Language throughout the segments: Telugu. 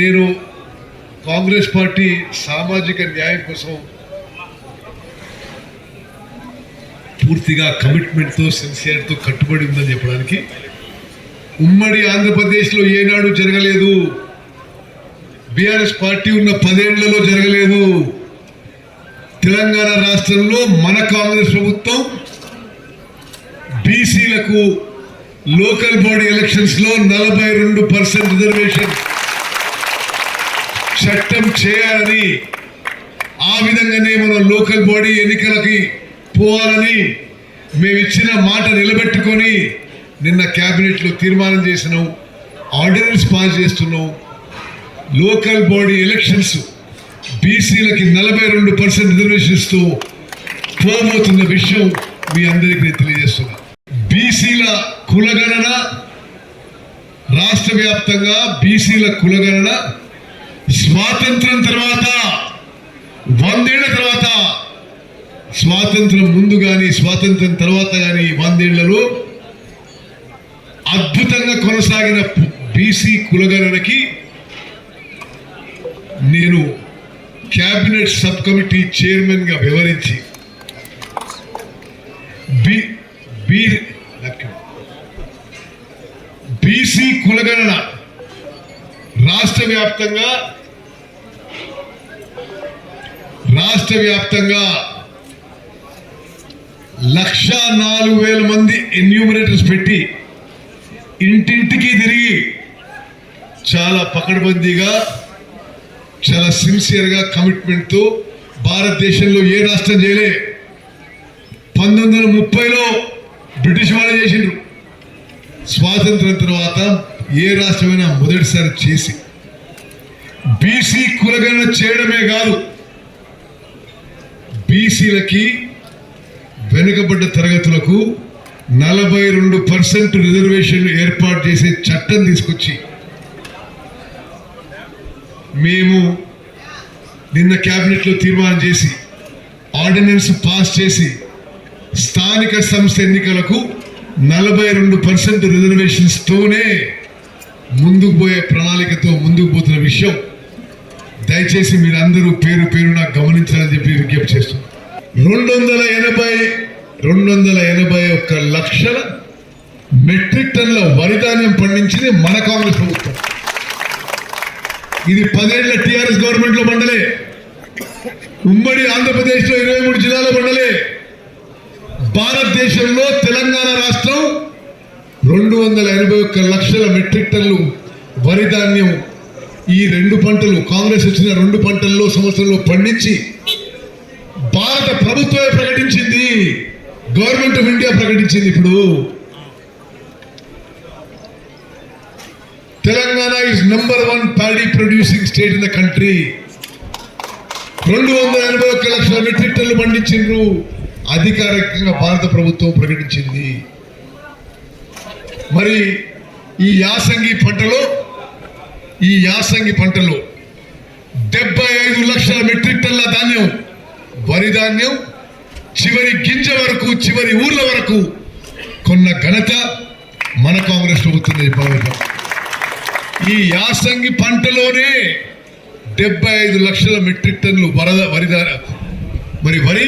నేను కాంగ్రెస్ పార్టీ సామాజిక న్యాయం కోసం పూర్తిగా కమిట్మెంట్తో సిన్సియర్తో కట్టుబడి ఉందని చెప్పడానికి ఉమ్మడి ఆంధ్రప్రదేశ్లో ఏనాడు జరగలేదు. బీఆర్ఎస్ పార్టీ ఉన్న 10 ఏళ్లలో జరగలేదు. తెలంగాణ రాష్ట్రంలో మన కాంగ్రెస్ ప్రభుత్వం బీసీలకు లోకల్ బాడీ ఎలక్షన్స్ లో 42% రిజర్వేషన్ చట్టం చేయాలని, ఆ విధంగానే మనం లోకల్ బాడీ ఎన్నికలకి పోవాలని మేము ఇచ్చిన మాట నిలబెట్టుకొని నిన్న కేబినెట్ లో తీర్మానం చేసినాం, ఆర్డినెన్స్ పాస్ చేస్తున్నాం. లోకల్ బాడీ ఎలక్షన్స్ బీసీలకి 42% రిజర్వేషన్స్ తో పోబోతున్న విషయం మీ అందరికీ నేను తెలియజేస్తున్నా. బీసీల కులగణన రాష్ట్ర వ్యాప్తంగా బీసీల కులగణన స్వాతంత్రం తర్వాత 100 ఏళ్ల తర్వాత, స్వాతంత్రం ముందు కానీ స్వాతంత్రం తర్వాత కానీ 100 ఏళ్లలో అద్భుతంగా కొనసాగిన బీసీ కులగణనకి నేను క్యాబినెట్ సబ్ కమిటీ చైర్మన్ గా వివరించి బీసీ కులగణన రాష్ట్ర వ్యాప్తంగా 104,000 మంది ఎన్యూమరేటర్స్ పెట్టి ఇంటింటికి తిరిగి చాలా పకడ్బందీగా, చాలా సిన్సియర్గా, కమిట్మెంట్తో భారతదేశంలో ఏ రాష్ట్రం చేయలే. 1930లో బ్రిటిష్ వాళ్ళు చేసిండ్రు. స్వాతంత్రం తర్వాత ఏ రాష్ట్రమైనా మొదటిసారి చేసి బీసీ కులగణన చేయడమే కాదు, బీసీలకి వెనుకబడ్డ తరగతులకు 42% రిజర్వేషన్లు ఏర్పాటు చేసే చట్టం తీసుకొచ్చి మేము నిన్న క్యాబినెట్లో తీర్మానం చేసి ఆర్డినెన్స్ పాస్ చేసి స్థానిక సంస్థ ఎన్నికలకు 42% రిజర్వేషన్స్ తోనే ముందుకు పోయే ప్రణాళికతో ముందుకు పోతున్న విషయం దయచేసి మీరందరూ పేరు పేరున గమనించాలని చెప్పి విజ్ఞప్తి చేస్తున్నాం. 281 లక్షల మెట్రిక్ టన్ల వరి ధాన్యం పండించింది మన కాంగ్రెస్ ప్రభుత్వం. ఇది 10 ఏళ్ల టీఆర్ఎస్ గవర్నమెంట్ లో పండలే. ఉమ్మడి ఆంధ్రప్రదేశ్ లో 23 జిల్లాలో పండలే. భారతదేశంలో తెలంగాణ రాష్ట్రం 281 లక్షల మెట్రిక్ టన్లు వరి ధాన్యం ఈ 2 పంటలు, కాంగ్రెస్ వచ్చిన 2 పంటల్లో సంవత్సరంలో పండించి భారత ప్రభుత్వమే ప్రకటించింది, గవర్నమెంట్ ఆఫ్ ఇండియా ప్రకటించింది. ఇప్పుడు Telangana is number 1 paddy producing state in the country. 281 లక్షల మెట్రిక్ టన్లు పండించిండ్రు, అధికారికంగా భారత ప్రభుత్వం ప్రకటించింది. మరి ఈ యాసంగి పంటలో 75 లక్షల మెట్రిక్ టన్ల ధాన్యం, వరి ధాన్యం చివరి గింజ వరకు, చివరి ఊర్ల వరకు కొన్న ఘనత మన కాంగ్రెస్ ప్రభుత్వం. ఈ యాసంగి పంటలోనే 75 లక్షల మెట్రిక్ టన్నులు వరి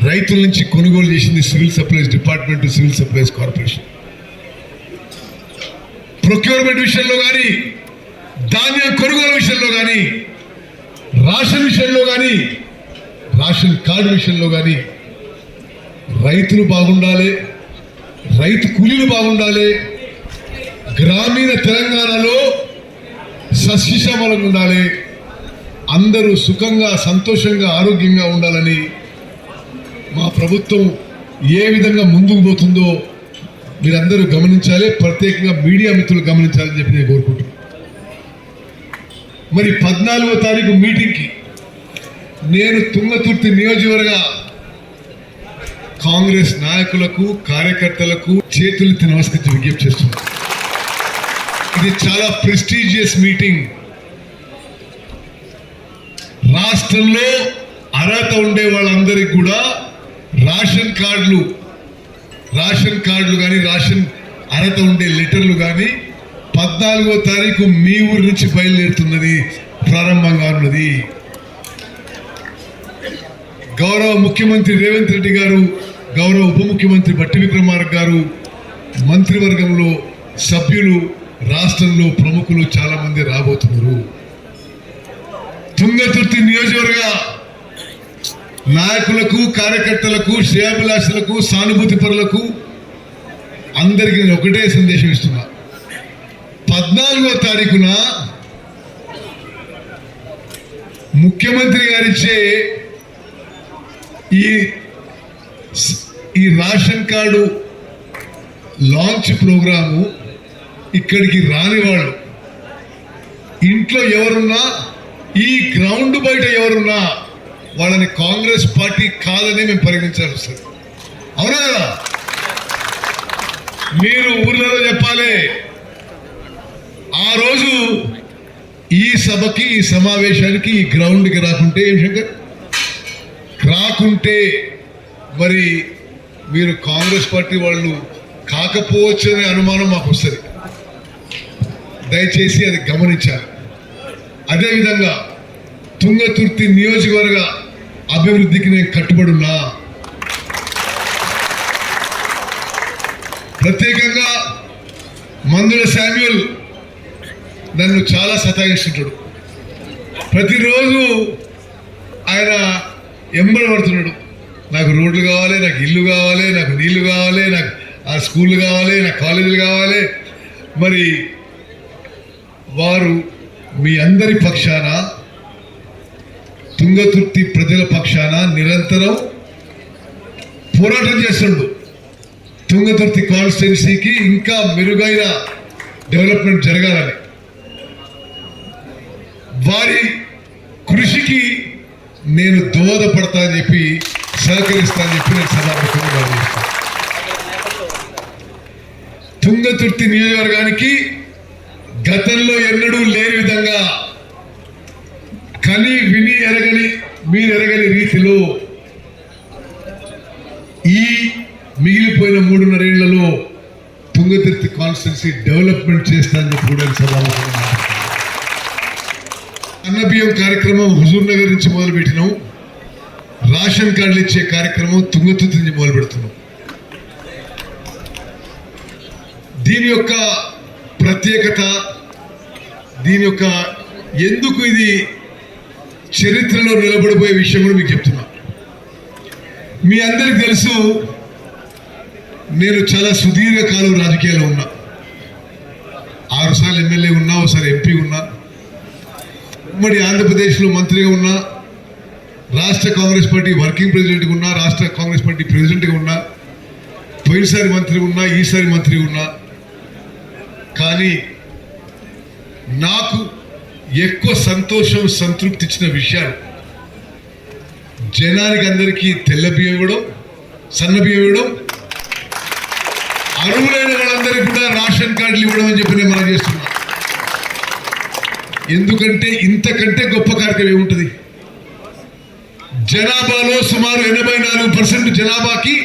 రైతుల నుంచి కొనుగోలు చేసింది civil supplies department, civil supplies corporation. Procurement విషయంలో కానీ, ధాన్యం కొనుగోలు విషయంలో కానీ, రేషన్ విషయంలో కానీ, రేషన్ కార్డు విషయంలో కానీ రైతులు బాగుండాలి, రైతు కూలీలు బాగుండాలి, గ్రామీణ తెలంగాణలో సస్యశ్యామలంగా ఉండాలి, అందరూ సుఖంగా, సంతోషంగా, ఆరోగ్యంగా ఉండాలని మా ప్రభుత్వం ఏ విధంగా ముందుకు పోతుందో మీరందరూ గమనించాలి, ప్రత్యేకంగా మీడియా మిత్రులు గమనించాలని చెప్పి నేను కోరుకుంటున్నాను. మరి 14వ తారీఖు మీటింగ్కి నేను తుంగతుర్తి నియోజకవర్గ కాంగ్రెస్ నాయకులకు, కార్యకర్తలకు చేతులెత్తి నమస్కరించి విజ్ఞప్తి చేస్తున్నాను. ఇది చాలా ప్రెస్టీజియస్ మీటింగ్. రాష్ట్రంలో అర్హత ఉండే వాళ్ళందరికీ కూడా రేషన్ కార్డులు కానీ రేషన్ అర్హత ఉండే లెటర్లు కానీ 14వ తారీఖు మీ ఊరి నుంచి బయలుదేరుతున్నది, ప్రారంభంగా ఉన్నది. గౌరవ ముఖ్యమంత్రి రేవంత్ రెడ్డి గారు, గౌరవ ఉప ముఖ్యమంత్రి బట్టి విక్రమార్క గారు, మంత్రివర్గంలో సభ్యులు, రాష్ట్రంలో ప్రముఖులు చాలా మంది రాబోతున్నారు. తుంగతుర్తి నియోజకవర్గ నాయకులకు, కార్యకర్తలకు, శ్రేయాభిలాషులకు, సానుభూతి పరులకు అందరికీ నేను ఒకటే సందేశం ఇస్తున్నా. 14వ తారీఖున ముఖ్యమంత్రి గారిచ్చే ఈ రేషన్ కార్డు లాంచ్ ప్రోగ్రాము ఇక్కడికి రాని వాళ్ళు, ఇంట్లో ఎవరున్నా, ఈ గ్రౌండ్ బయట ఎవరున్నా వాళ్ళని కాంగ్రెస్ పార్టీ కాదని మేము పరిగణించాల్సి వస్తుంది. అవునా కదా? మీరు ఊర్లలో చెప్పాలి. ఆ రోజు ఈ సభకి, ఈ సమావేశానికి, ఈ గ్రౌండ్కి రాకుంటే ఏం శంకర్, రాకుంటే మరి మీరు కాంగ్రెస్ పార్టీ వాళ్ళు కాకపోవచ్చు అనే అనుమానం మాకు వస్తుంది. దయచేసి అది గమనించాలి. అదేవిధంగా తుంగతుర్తి నియోజకవర్గ అభివృద్ధికి నేను కట్టుబడి ఉన్నా. ప్రత్యేకంగా మందుల శామ్యూల్ నన్ను చాలా సతాయిస్తుంటాడు. ప్రతిరోజు ఆయన ఎంబడి పడుతున్నాడు. నాకు రోడ్లు కావాలి, నాకు ఇల్లు కావాలి, నాకు నీళ్లు కావాలి, నాకు ఆ స్కూళ్ళు కావాలి, నాకు కాలేజీలు కావాలి. మరి వారు మీ అందరి పక్షాన, తుంగతుర్తి ప్రజల పక్షాన నిరంతరం పోరాటం చేస్తుండు. తుంగతుర్తి కాన్స్టిట్యున్సీకి ఇంకా మెరుగైన డెవలప్మెంట్ జరగాలని, వారి కృషికి నేను దోహదపడతా అని చెప్పి, సహకరిస్తా అని చెప్పి నేను సభాముఖంగా భావిస్తాను. తుంగతుర్తి నియోజకవర్గానికి గతంలో ఎన్నడూ లేని విధంగా కని విని ఎరగని, మీరు ఎరగని రీతిలో ఈ మిగిలిపోయిన 3.5 ఏళ్లలో తుంగతుర్తి కాన్స్టిట్యున్సీ డెవలప్మెంట్ చేస్తానని చెప్పి కూడా సభాముఖంగా అన్నబియ్యం కార్యక్రమం హుజూర్ నగర్ నుంచి మొదలుపెట్టినాం. రేషన్ కార్డులు ఇచ్చే కార్యక్రమం తుంగతుర్తి నుంచి మొదలు పెడుతున్నాం. దీని యొక్క ప్రత్యేకత, దీని యొక్క ఎందుకు ఇది చరిత్రలో నిలబడిపోయే విషయం కూడా మీకు చెప్తున్నా. మీ అందరికి తెలుసు, నేను చాలా సుదీర్ఘకాలం రాజకీయాల్లో ఉన్నా. 6 సార్లు ఎమ్మెల్యే ఉన్నా, ఒకసారి ఎంపీ ఉన్నా, ఉమ్మడి ఆంధ్రప్రదేశ్లో మంత్రిగా ఉన్నా, రాష్ట్ర కాంగ్రెస్ పార్టీ వర్కింగ్ ప్రెసిడెంట్గా ఉన్నా, రాష్ట్ర కాంగ్రెస్ పార్టీ ప్రెసిడెంట్గా ఉన్నా, పోయినసారి మంత్రి ఉన్నా, ఈసారి మంత్రి ఉన్నా. కానీ నాకు ఎక్కువ సంతోషం, సంతృప్తి ఇచ్చిన విషయాలు జనానికి అందరికీ తెల్ల బియ్యం ఇవ్వడం, సన్న బియ్యం ఇవ్వడం, అర్హులైన వాళ్ళందరికీ కూడా రేషన్ కార్డులు ఇవ్వడం అని చెప్పి నేను మనం చేస్తున్నా. ఎందుకంటే ఇంతకంటే గొప్ప కార్యక్రమం ఏముంటుంది? జనాభాలో సుమారు 84% జనాభాకి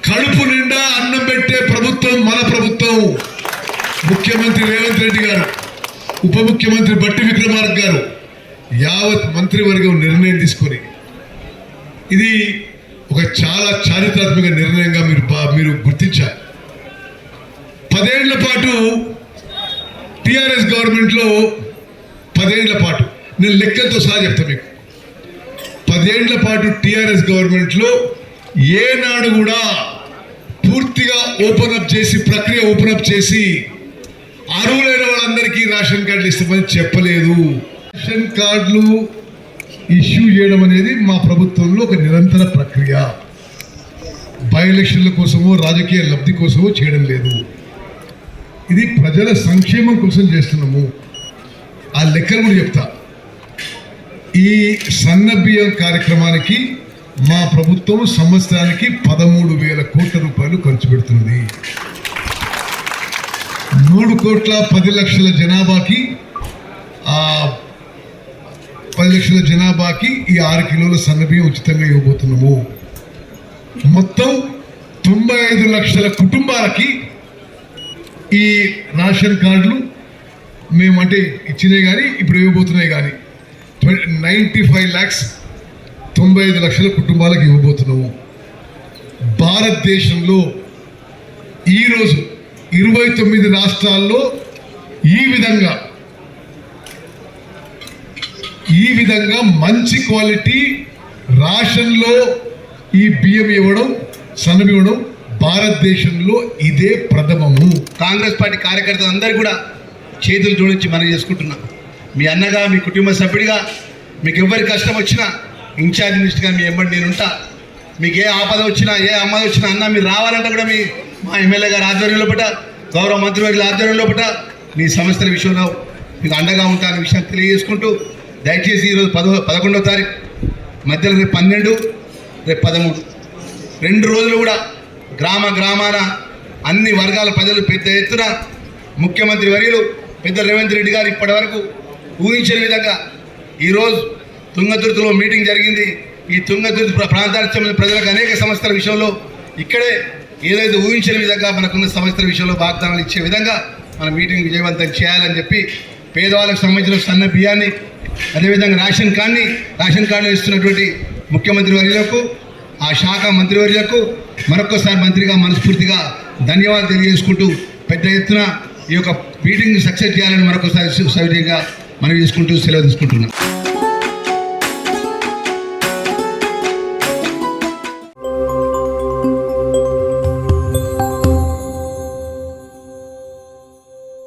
కడుపు నిండా అన్నం పెట్టే ప్రభుత్వం మన ప్రభుత్వం. ముఖ్యమంత్రి రేవంత్ రెడ్డి గారు, ఉప ముఖ్యమంత్రి బట్టి విక్రమార్క గారు, యావత్ మంత్రివర్గం నిర్ణయం తీసుకొని, ఇది ఒక చాలా చారిత్రాత్మక నిర్ణయంగా మీరు గుర్తించారు. 10 ఏళ్ల పాటు టిఆర్ఎస్ గవర్నమెంట్లో, 10 ఏళ్ల పాటు, నేను లెక్కలతో సహా చెప్తా మీకు, 10 ఏళ్ల పాటు టిఆర్ఎస్ గవర్నమెంట్లో ఏనాడు కూడా పూర్తిగా ఓపెన్ అప్ చేసి, ప్రక్రియ ఓపెన్ అప్ చేసి అర్హులైన వాళ్ళందరికీ రేషన్ కార్డులు ఇస్తామని చెప్పలేదు. రేషన్ కార్డులు ఇష్యూ చేయడం అనేది మా ప్రభుత్వంలో ఒక నిరంతర ప్రక్రియ. బై ఎలక్షన్ల కోసమో రాజకీయ లబ్ధి కోసమో చేయడం లేదు. ఇది ప్రజల సంక్షేమం కోసం చేస్తున్నాము. ఆ లెక్కలు కూడా చెప్తా. ఈ సన్నబియ్యం కార్యక్రమానికి మా ప్రభుత్వం సంవత్సరానికి 13,000 కోట్ల రూపాయలు ఖర్చు పెడుతున్నది. 3,10,00,000 జనాభాకి, 10 లక్షల జనాభాకి ఈ 6 కిలోల సన్నబియ్యం ఉచితంగా ఇవ్వబోతున్నాము. మొత్తం 95 లక్షల కుటుంబాలకి ఈ రేషన్ కార్డులు మేమంటే ఇచ్చినాయి కానీ ఇప్పుడు ఇవ్వబోతున్నాయి కానీ 95 lakhs 95 లక్షల కుటుంబాలకు ఇవ్వబోతున్నాము. భారతదేశంలో ఈరోజు 29 రాష్ట్రాల్లో ఈ విధంగా మంచి క్వాలిటీ రేషన్లో ఈ బియ్యం ఇవ్వడం, సన్నం ఇవ్వడం భారతదేశంలో ఇదే ప్రథమము. కాంగ్రెస్ పార్టీ కార్యకర్తలందరూ కూడా చేతులు జోడించి మనం చేసుకుంటున్నాం. మీ అన్నగా, మీ కుటుంబ సభ్యుడిగా, మీకు ఎవరి కష్టం వచ్చినా ఇన్ఛార్జ్ మినిస్టర్గా మీ వెంబడి నేను ఉంటా. మీకు ఏ ఆపద వచ్చినా, ఏ అమ్మది వచ్చినా అన్న మీరు రావాలంటే కూడా మా ఎమ్మెల్యే గారి ఆధ్వర్యంలో పట, గౌరవ మంత్రివర్యుల ఆధ్వర్యంలో పట మీ సమస్యల విషయంలో మీకు అండగా ఉంటాననే విషయం తెలియజేసుకుంటూ, దయచేసి ఈరోజు 11వ తారీఖు మధ్యలో రేపు 12, రేపు 13 2 రోజులు కూడా గ్రామాన అన్ని వర్గాల ప్రజలు పెద్ద ఎత్తున ముఖ్యమంత్రి వర్యులు పెద్ద రేవంత్ రెడ్డి గారు ఇప్పటి వరకు ఊహించిన విధంగా ఈరోజు తుంగతుర్తిలో మీటింగ్ జరిగింది. ఈ తుంగతుర్తి ప్రాంతానికి చెందిన ప్రజలకు అనేక సమస్యల విషయంలో ఇక్కడే ఏదైతే ఊహించిన విధంగా మనకున్న సమస్యల విషయంలో వాగ్దానాలు ఇచ్చే విధంగా మన మీటింగ్ విజయవంతం చేయాలని చెప్పి, పేదవాళ్ళకు సంబంధించిన సన్న బియ్యాన్ని, అదేవిధంగా రేషన్ కార్డులు ఇస్తున్నటువంటి ముఖ్యమంత్రి వర్యులకు, ఆ శాఖ మంత్రివర్యులకు మరొకసారి మంత్రిగా మనస్ఫూర్తిగా ధన్యవాదాలు తెలియజేసుకుంటూ, పెద్ద ఎత్తున ఈ యొక్క మీటింగ్ సక్సెస్ చేయాలని మరొకసారి సవినయంగా మనం చేసుకుంటూ సెలవు తీసుకుంటున్నాం.